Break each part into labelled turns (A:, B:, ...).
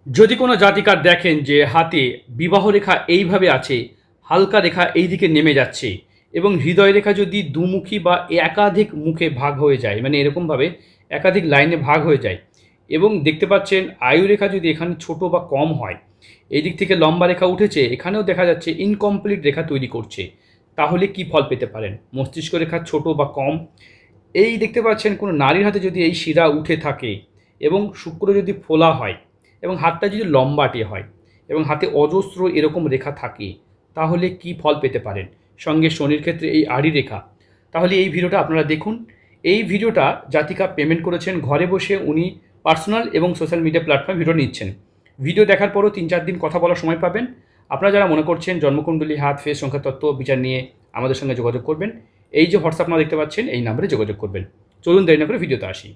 A: যদি কোনো জাতিকার দেখেন যে হাতে বিবাহ রেখা এইভাবে আছে, হালকা রেখা এই দিকে নেমে যাচ্ছে এবং হৃদয় রেখা যদি দুমুখী বা একাধিক মুখে ভাগ হয়ে যায়, মানে এরকমভাবে একাধিক লাইনে ভাগ হয়ে যায় এবং দেখতে পাচ্ছেন আয়ু রেখা যদি এখানে ছোট বা কম হয়, এই দিক থেকে লম্বা রেখা উঠেছে, এখানেও দেখা যাচ্ছে ইনকমপ্লিট রেখা তৈরি করছে, তাহলে কি ফল পেতে পারেন? মস্তিষ্ক রেখা ছোট বা কম, এই দেখতে পাচ্ছেন কোনো নারীর হাতে যদি এই শিরা উঠে থাকে এবং শুক্র যদি ফোলা হয় এবং হাতটা যদি লম্বাটে হয় এবং হাতে অজস্র এরকম রেখা থাকে, তাহলে কি ফল পেতে পারেন? সঙ্গে শনির ক্ষেত্রে এই আড়ি রেখা। তাহলে এই ভিডিওটা আপনারা দেখুন। এই ভিডিওটা জাতিকা পেমেন্ট করেছেন, ঘরে বসে উনি পার্সোনাল এবং সোশ্যাল মিডিয়া প্ল্যাটফর্মে ভিডিও নিচ্ছেন। ভিডিও দেখার পরও 3-4 দিন কথা বলার সময় পাবেন। আপনারা যারা মনে করছেন জন্মকুণ্ডলী, হাত, ফেস, সংখ্যাতত্ত্ব বিচার নিয়ে আমাদের সঙ্গে যোগাযোগ করবেন। এই যে হোয়াটসঅ্যাপ নাম্বার দেখতে পাচ্ছেন, এই নাম্বারে যোগাযোগ করবেন। চলুন দেরি না করে ভিডিওতে আসি।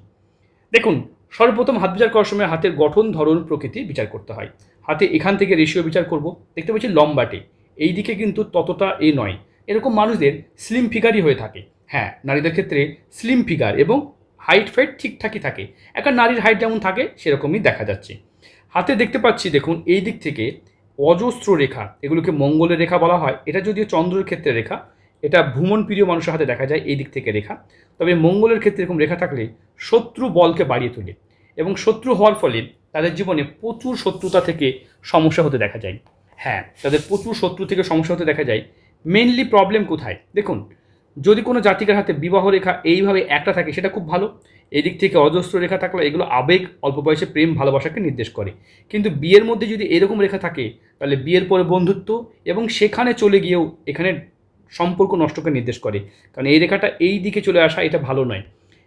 A: দেখুন, সর্বপ্রথম হাত বিচার করার সময় হাতের গঠন, ধরন, প্রকৃতি বিচার করতে হয়। হাতে এখান থেকে রেশিও বিচার করব। দেখতে পাচ্ছি লম্বাটে, এই দিকে কিন্তু ততটা নয়। এরকম মানুষদের স্লিম ফিগারই হয়ে থাকে। হ্যাঁ, নারীদের ক্ষেত্রে স্লিম ফিগার এবং হাইট ফাইট ঠিকঠাকই থাকে। একটা নারীর হাইট যেমন থাকে সেরকমই দেখা যাচ্ছে। হাতে দেখতে পাচ্ছি, দেখুন এই দিক থেকে অজস্র রেখা, এগুলোকে মঙ্গলের রেখা বলা হয়। এটা যদিও চন্দ্রের ক্ষেত্রে রেখা, এটা ভ্রমণ প্রিয় মানুষের হাতে দেখা যায় এই দিক থেকে রেখা। তবে মঙ্গলের ক্ষেত্রে এরকম রেখা থাকলে শত্রু বলকে বাড়িয়ে তোলে এবং শত্রু হওয়ার ফলে তাদের জীবনে প্রচুর শত্রুতা থেকে সমস্যা হতে দেখা যায়। হ্যাঁ, তাদের প্রচুর শত্রু থেকে সমস্যা হতে দেখা যায়। মেনলি প্রবলেম কোথায়? দেখুন, যদি কোনো জাতিকার হাতে বিবাহ রেখা এইভাবে একটা থাকে সেটা খুব ভালো। এদিক থেকে অজস্র রেখা থাকলে এগুলো আবেগ, অল্প বয়সে প্রেম, ভালোবাসাকে নির্দেশ করে। কিন্তু বিয়ের মধ্যে যদি এরকম রেখা থাকে, তাহলে বিয়ের পরে বন্ধুত্ব এবং সেখানে চলে গিয়েও এখানে সম্পর্ক নষ্টকে নির্দেশ করে। কারণ এই রেখাটা এই দিকে চলে আসা এটা ভালো নয়।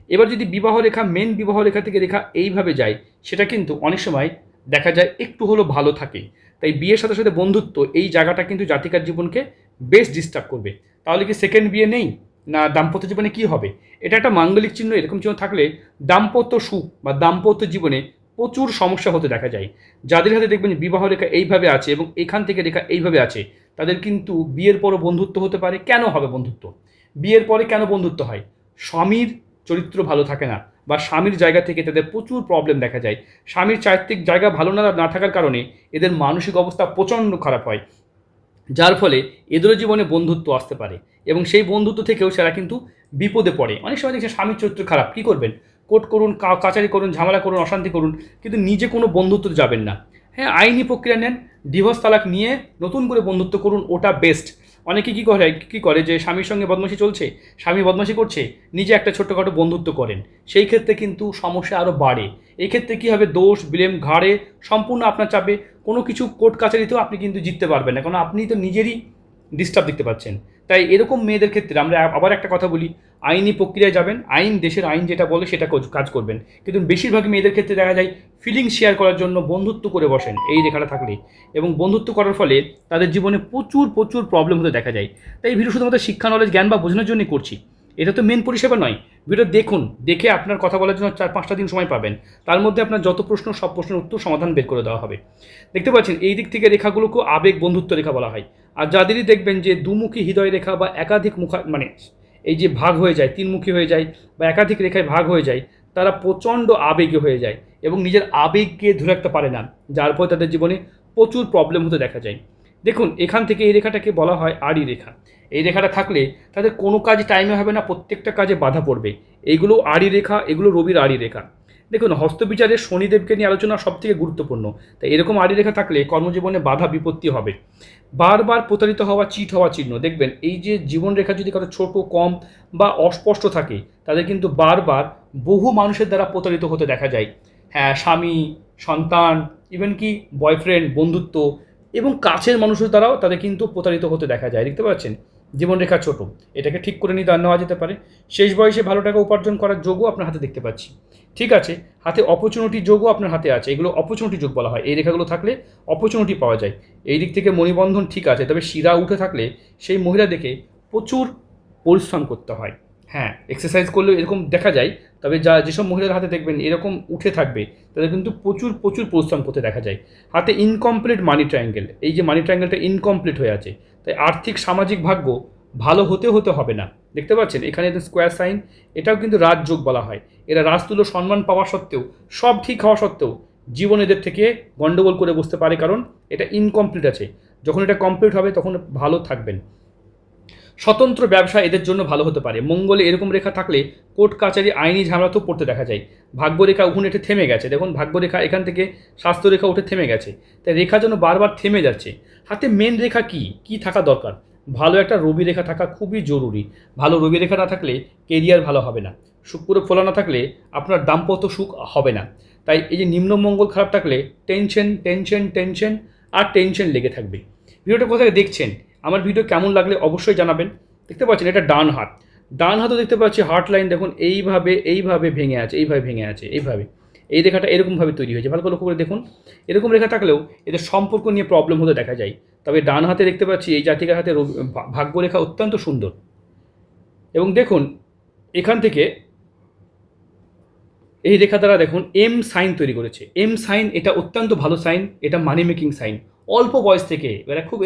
A: এবার যদি বিবাহ রেখা, মেন বিবাহ রেখা থেকে রেখা এইভাবে যায়, সেটা কিন্তু অনেক সময় দেখা যায় একটু হলেও ভালো থাকে। তাই বিয়ের সাথে সাথে বন্ধুত্ব এই জায়গাটা কিন্তু জাতিকার জীবনকে বেশ ডিস্টার্ব করবে। তাহলে কি সেকেন্ড বিয়ে নেই? না দাম্পত্য জীবনে কি হবে? এটা একটা মাঙ্গলিক চিহ্ন। এরকম চিহ্ন থাকলে দাম্পত্য সুখ বা দাম্পত্য জীবনে প্রচুর সমস্যা হতে দেখা যায়। যাদের হাতে দেখবেন বিবাহ রেখা এইভাবে আছে এবং এখান থেকে রেখা এইভাবে আছে, তাদের কিন্তু বিয়ের পরও বন্ধুত্ব হতে পারে। কেন হবে বন্ধুত্ব? বিয়ের পরে কেন বন্ধুত্ব হয়? স্বামীর চরিত্র ভালো থাকে না বা স্বামীর জায়গা থেকে তাদের প্রচুর প্রবলেম দেখা যায়। স্বামীর চারিত্রিক জায়গা ভালো না থাকার কারণে এদের মানসিক অবস্থা প্রচণ্ড খারাপ হয়, যার ফলে এদেরও জীবনে বন্ধুত্ব আসতে পারে এবং সেই বন্ধুত্ব থেকেও সেরা কিন্তু বিপদে পড়ে। অনেক সময় দেখছে স্বামীর চরিত্র খারাপ, কী করবেন? কোর্ট করুন, কাচারি করুন, ঝামেলা করুন, অশান্তি করুন, কিন্তু নিজে কোনো বন্ধুত্ব যাবেন না। হ্যাঁ, আইনি প্রক্রিয়া নেন, ডিভোর্স তালাক নিয়ে নতুন করে বন্ধুত্ব করুন, ওটা বেস্ট। অনেকে কী করে যে স্বামীর সঙ্গে বদমাশি চলছে, স্বামী বদমাশি করছে, নিজে একটা ছোট্টখাটো বন্ধুত্ব করেন। সেই ক্ষেত্রে কিন্তু সমস্যা আরও বাড়ে। এই ক্ষেত্রে কী হবে? দোষ ব্লেম ঘাড়ে সম্পূর্ণ আপনার চাপে। কোনো কিছু কোর্ট কাছারিতেও আপনি কিন্তু জিততে পারবেন না, কারণ আপনি তো নিজেরই ডিস্টার্ব দেখতে পাচ্ছেন। তাই এরকম মেয়েদের ক্ষেত্রে আমরা আবার একটা কথা বলি, আইনি প্রক্রিয়ায় যাবেন, দেশের আইন যেটা বলে সেটা কাজ করবেন। কিন্তু বেশিরভাগ মেয়েদের ক্ষেত্রে দেখা যায় ফিলিং শেয়ার করার জন্য বন্ধুত্ব করে বসেন এই রেখাটা থাকলে, এবং বন্ধুত্ব করার ফলে তাদের জীবনে প্রচুর প্রচুর প্রবলেম হতে দেখা যায়। তাই এই ভিডিও শুধুমাত্র শিক্ষা, নলেজ, জ্ঞান বা বোঝানোর জন্যই করছি। এটা তো মেন পরিষেবা নয়। ভিডিও দেখুন, দেখে আপনার কথা বলার জন্য 4-5টা দিন সময় পাবেন। তার মধ্যে আপনার যত প্রশ্ন, সব প্রশ্নের উত্তর সমাধান বের করে দেওয়া হবে। দেখতে পাচ্ছেন এই দিক থেকে রেখাগুলোকে আবেগ বন্ধুত্ব রেখা বলা হয়। আর যাদেরই দেখবেন যে দুমুখী হৃদয় রেখা বা একাধিক মানে এই যে ভাগ হয়ে যায়, তিনমুখী হয়ে যায় বা একাধিক রেখায় ভাগ হয়ে যায়, তারা প্রচণ্ড আবেগে হয়ে যায় এবং নিজের আবেগকে ধরে রাখতে পারে না, যার ফলে তাদের জীবনে প্রচুর প্রবলেম হতে দেখা যায়। দেখুন, এখান থেকে এই রেখাটাকে বলা হয় আড়ি রেখা। এই রেখাটা থাকলে তাদের কোনো কাজ টাইমে হবে না, প্রত্যেকটা কাজে বাধা পড়বে। এইগুলো আড়ি রেখা, এগুলো রবির আড়ি রেখা। দেখুন, হস্তবিচারে শনিদেবকে নিয়ে আলোচনা সবথেকে গুরুত্বপূর্ণ। তাই এরকম আড়ি রেখা থাকলে কর্মজীবনে বাধা বিপত্তি হবে। বারবার প্রতারিত হওয়া, চিট হওয়া চিহ্ন। দেখবেন এই যে জীবনরেখা যদি কারো ছোট, কম বা অস্পষ্ট থাকে, তাদের কিন্তু বারবার বহু মানুষের দ্বারা প্রতারিত হতে দেখা যায়। হ্যাঁ, স্বামী, সন্তান, ইভেন কি বয়ফ্রেন্ড, বন্ধুত্ব এবং কাছের মানুষের দ্বারাও তাদের কিন্তু প্রতারিত হতে দেখা যায়। দেখতে পাচ্ছেন জীবনরেখা ছোট, এটাকে ঠিক করে নেওয়া যেতে পারে। শেষ বয়সে ভালো টাকা উপার্জন করার যোগও আপনার হাতে দেখতে পাচ্ছি। ঠিক আছে, হাতে অপরচুনিটি যোগও আপনার হাতে আছে, এগুলো অপরচুনিটি যোগ বলা হয়। এই রেখাগুলো থাকলে অপরচুনিটি পাওয়া যায়। এই দিক থেকে মণিবন্ধন ঠিক আছে, তবে শিরা উঠে থাকলে সেই মহিলা দেখে প্রচুর পরিশ্রম করতে হয়। হ্যাঁ, এক্সারসাইজ করলেও এরকম দেখা যায়। তবে যেসব মহিলার হাতে দেখবেন এরকম উঠে থাকবে, তাদের কিন্তু প্রচুর প্রচুর পরিশ্রম করতে দেখা যায়। হাতে ইনকমপ্লিট মানি ট্রায়াঙ্গেল, এই যে মানি ট্রায়াঙ্গেলটা ইনকমপ্লিট হয়ে আছে, তাই আর্থিক সামাজিক ভাগ্য ভালো হতে হবে না। দেখতে পাচ্ছেন এখানে স্কোয়ার সাইন, এটাও কিন্তু রাজযোগ বলা হয়। এরা রাজতুল্য সম্মান পাওয়া সত্ত্বেও, সব ঠিক হওয়া সত্ত্বেও জীবন এদের থেকে গণ্ডগোল করে বসতে পারে, কারণ এটা ইনকমপ্লিট আছে। যখন এটা কমপ্লিট হবে তখন ভালো থাকবেন। স্বতন্ত্র ব্যবসা এদের জন্য ভালো হতে পারে। মঙ্গলে এরকম রেখা থাকলে কোর্ট কাচারি আইনি ঝামেলাতেও পড়তে দেখা যায়। ভাগ্যরেখা উঠে এটে থেমে গেছে, দেখুন ভাগ্যরেখা এখান থেকে স্বাস্থ্যরেখা উঠে থেমে গেছে, তাই রেখা যেন বারবার থেমে যাচ্ছে। হাতে মেন রেখা কি থাকা দরকার? ভালো একটা রবি রেখা থাকা খুবই জরুরি। ভালো রবি রেখা না থাকলে কেরিয়ার ভালো হবে না। শুক্র ফোলা না থাকলে আপনার দাম্পত্য সুখ হবে না। তাই এই যে নিম্ন মঙ্গল খারাপ থাকলে টেনশন টেনশন টেনশন আর টেনশন লেগে থাকবে। ভিডিওটা কোথায় দেখছেন, আমার ভিডিও কেমন লাগলে অবশ্যই জানাবেন। দেখতে পাচ্ছেন এটা ডান হাত, ডান হাতও দেখতে পাচ্ছি হার্ট লাইন দেখুন এইভাবে ভেঙে আছে, এইভাবে এই রেখাটা এরকমভাবে তৈরি হয়েছে। ভালো করে লক্ষ্য করে দেখুন, এরকম রেখা থাকলেও এদের সম্পর্ক নিয়ে প্রবলেম হতে দেখা যায়। তবে ডান হাতে দেখতে পাচ্ছি এই জাতিকার হাতে ভাগ্যরেখা অত্যন্ত সুন্দর। এবং দেখুন এখান থেকে এই রেখা দ্বারা দেখুন এম সাইন তৈরি করেছে। এম সাইন এটা অত্যন্ত ভালো সাইন, এটা মানি মেকিং সাইন। অল্প বয়স থেকে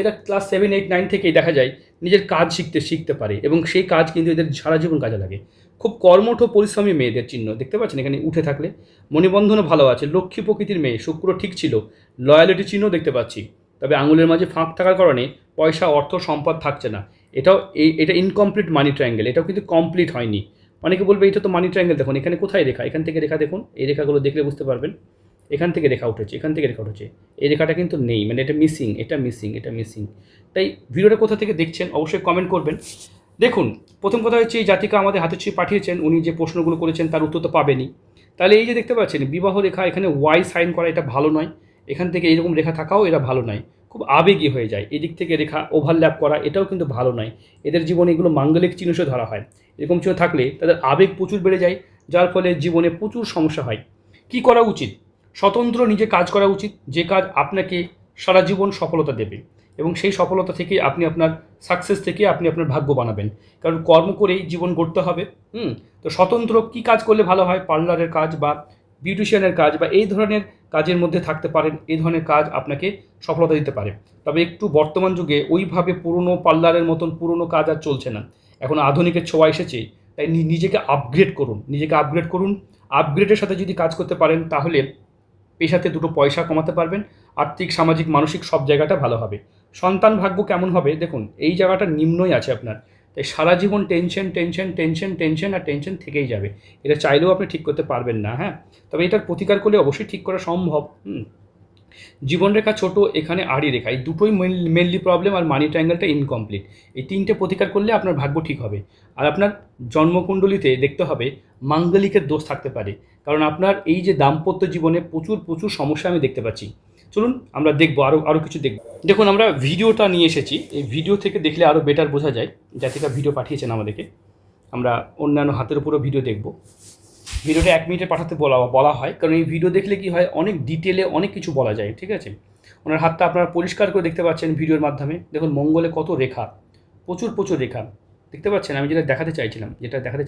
A: এরা ক্লাস 7, 8, 9 থেকেই দেখা যায় নিজের কাজ শিখতে পারে, এবং সেই কাজ কিন্তু এদের সারা জীবন কাজে লাগে। খুব কর্মঠ পরিশ্রমী মেয়েদের চিহ্ন দেখতে পাচ্ছেন এখানে উঠে থাকলে। মণিবন্ধনও ভালো আছে, লক্ষ্মী প্রকৃতির মেয়ে, শুক্র ঠিক ছিল, লয়ালিটি চিহ্ন দেখতে পাচ্ছি। তবে আঙুলের মাঝে ফাঁক থাকার কারণে পয়সা অর্থ সম্পদ থাকছে না। এটা ইনকমপ্লিট মানি ট্রায়াঙ্গেল, এটাও কিন্তু কমপ্লিট হয়নি। অনেকে বলবে এটা তো মানি ট্রায়াঙ্গেল, দেখুন এখানে কোথায় রেখা, এখান থেকে রেখা দেখুন, এই রেখাগুলো দেখলে বুঝতে পারবেন। এখান থেকে রেখা উঠেছে, এখান থেকে রেখা উঠেছে, এই রেখাটা কিন্তু নেই, মানে এটা মিসিং। তাই ভিডিওটা কোথা থেকে দেখছেন অবশ্যই কমেন্ট করবেন। দেখুন প্রথম কথা হচ্ছে এই জাতিকা আমাদের হাতে ছুঁয়ে পাঠিয়েছেন, উনি যে প্রশ্নগুলো করেছেন তার উত্তর তো পাবেনই। তাহলে এই যে দেখতে পাচ্ছেন বিবাহ রেখা এখানে ওয়াই সাইন করা, এটা ভালো নয়। এখান থেকে এইরকম রেখা থাকাও এরা ভালো নয়, খুব আবেগী হয়ে যায়। এদিক থেকে রেখা ওভারল্যাপ করা এটাও কিন্তু ভালো নয়। এদের জীবনে এগুলো মাঙ্গলিক চিহ্ন হিসেবে ধরা হয়। এরকম চিহ্ন থাকলে তাদের আবেগ প্রচুর বেড়ে যায়, যার ফলে জীবনে প্রচুর সমস্যা হয়। কি করা উচিত? স্বতন্ত্র নিজে কাজ করা উচিত, যে কাজ আপনাকে সারা জীবন সফলতা দেবে, এবং সেই সফলতা থেকে আপনি আপনার সাকসেস থেকে আপনি আপনার ভাগ্য বানাবেন। কারণ কর্ম করেই জীবন গড়তে হবে। তো স্বতন্ত্র কি কাজ করলে ভালো হয়? পার্লারের কাজ বা বিউটিশিয়ানের কাজ বা এই ধরনের কাজের মধ্যে থাকতে পারেন। এই ধরনের কাজ আপনাকে সফলতা দিতে পারে। তবে একটু বর্তমান যুগে ওইভাবে পুরনো পার্লারের মতন পুরনো কাজ আর চলছে না, এখন আধুনিকের ছোঁয়া এসেছে। তাই নিজেকে আপগ্রেড করুন। আপগ্রেডের সাথে যদি কাজ করতে পারেন তাহলে পেশাতে দুটো পয়সা কমাতে পারবেন, আর্থিক সামাজিক মানসিক সব জায়গাটা ভালো হবে। সন্তান ভাগ্য কেমন হবে দেখুন, এই জায়গাটা নিম্নই আছে আপনার। তাই সারা জীবন টেনশন আর টেনশন থেকেই যাবে। এটা চাইলেও আপনি ঠিক করতে পারবেন না। হ্যাঁ, তবে এটার প্রতিকার করলে অবশ্যই ঠিক করা সম্ভব। জীবনরেখা ছোট, এখানে আড়ি রেখা, এই দুটোই মেনলি প্রবলেম, আর মানি ট্রায়াঙ্গেলটা ইনকমপ্লিট। এই তিনটে প্রতিকার করলে আপনার ভাগ্য ঠিক হবে। আর আপনার জন্মকুণ্ডলিতে দেখতে হবে মাঙ্গলিকের দোষ থাকতে পারে, কারণ আপনার এই যে দাম্পত্য জীবনে প্রচুর সমস্যা আমি দেখতে পাচ্ছি। চলুন আমরা দেখবো আরও কিছু দেখব। দেখুন আমরা ভিডিওটা নিয়ে এসেছি, এই ভিডিও থেকে দেখলে আরও বেটার বোঝা যায়। জাতিকা ভিডিও পাঠিয়েছেন আমাদেরকে, আমরা অন্যান্য হাতের উপরও ভিডিও দেখব। ভিডিওটা 1 মিনিটে পাঠাতে বলা হয়, কারণ এই ভিডিও দেখলে কি হয়, অনেক ডিটেলে অনেক কিছু বলা যায়। ঠিক আছে, ওনার হাতটা আপনারা পরিষ্কার করে দেখতে পাচ্ছেন ভিডিওর মাধ্যমে। দেখুন মঙ্গলে কত রেখা, প্রচুর রেখা দেখতে পাচ্ছেন। আমি যেটা দেখাতে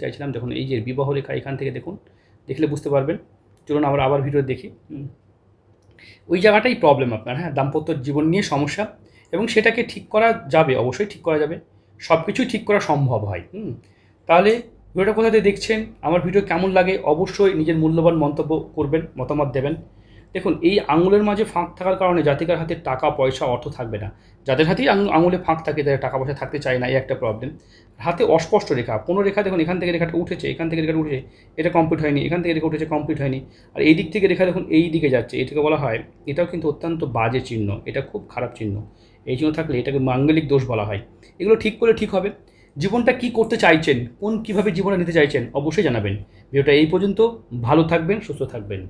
A: চাইছিলাম দেখুন এই যে বিবাহ রেখা, এখান থেকে দেখুন, দেখলে বুঝতে পারবেন। চলুন আমরা আবার ভিডিও দেখি। ওই জায়গাটাই প্রবলেম আপনার। হ্যাঁ, দাম্পত্য জীবন নিয়ে সমস্যা, এবং সেটাকে ঠিক করা যাবে, অবশ্যই ঠিক করা যাবে। সব কিছুই ঠিক করা সম্ভব হয়। তাহলে ভিডিওটা কোথা থেকে দেখছেন, আমার ভিডিও কেমন লাগে অবশ্যই নিজের মূল্যবান মন্তব্য করবেন, মতামত দেবেন। দেখুন এই আঙুলের মাঝে ফাঁক থাকার কারণে জাতিকার হাতে টাকা পয়সা অর্থ থাকবে না। যাদের হাতেই আঙুলে ফাঁক থাকে তাদের টাকা পয়সা থাকতে চায় না, এই একটা প্রবলেম। হাতে অস্পষ্ট রেখা, কোনো রেখা দেখুন এখান থেকে রেখাটা উঠেছে, এটা কমপ্লিট হয়নি, এখান থেকে রেখা উঠেছে কমপ্লিট হয়নি, আর এই দিক থেকে রেখা দেখুন এই দিকে যাচ্ছে, এটাকে বলা হয়, এটাও কিন্তু অত্যন্ত বাজে চিহ্ন, এটা খুব খারাপ চিহ্ন। এই চিহ্ন থাকলে এটাকে মাঙ্গলিক দোষ বলা হয়। এগুলো ঠিক করলে ঠিক হবে। জীবনটা কি করতে চাইছেন, কীভাবে জীবনে নিতে চাইছেন অবশ্যই জানাবেন। ভিডিওটা এই পর্যন্ত, ভালো থাকবেন, সুস্থ থাকবেন।